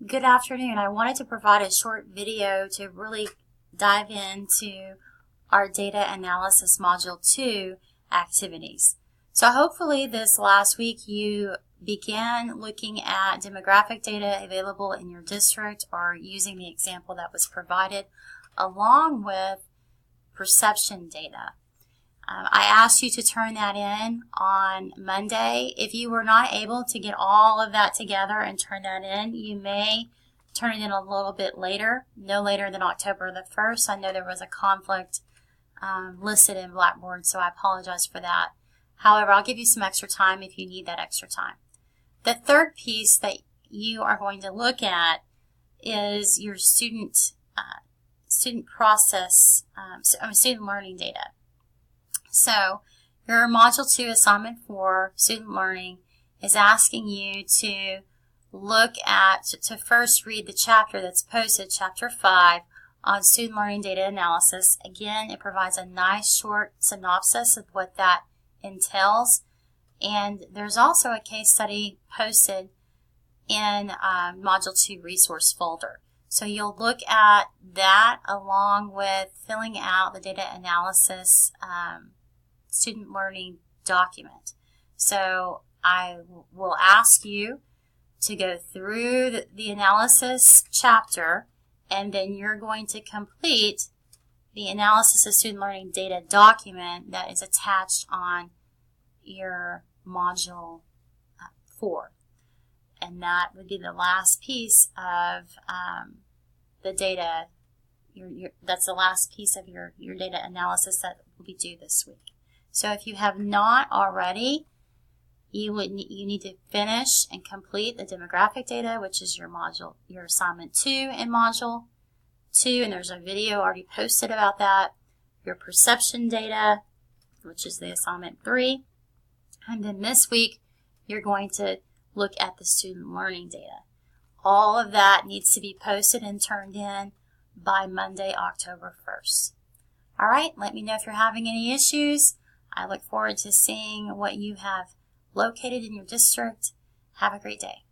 Good afternoon. I wanted to provide a short video to really dive into our data analysis module 2 activities. So hopefully this last week you began looking at demographic data available in your district or using the example that was provided along with perception data. I asked you to turn that in on Monday. If you were not able to get all of that together and turn that in, you may turn it in a little bit later, no later than October the 1st. I know there was a conflict listed in Blackboard, so I apologize for that. However, I'll give you some extra time if you need that extra time. The third piece that you are going to look at is your student learning data. So your Module 2 Assignment 4, Student Learning, is asking you to look at, to first read the chapter that's posted, Chapter 5, on Student Learning Data Analysis. Again, it provides a nice short synopsis of what that entails. And there's also a case study posted in Module 2 Resource folder. So you'll look at that along with filling out the data analysis student learning document. So I will ask you to go through the analysis chapter, and then you're going to complete the analysis of student learning data document that is attached on your module 4. And that would be the last piece of the data. That's the last piece of your data analysis that will be due this week. So if you have not already, you need to finish and complete the demographic data, which is your assignment 2 in module 2, and there's a video already posted about that. Your perception data, which is the assignment 3, and then this week you're going to look at the student learning data. All of that needs to be posted and turned in by Monday, October 1st. All right, let me know if you're having any issues. I look forward to seeing what you have located in your district. Have a great day.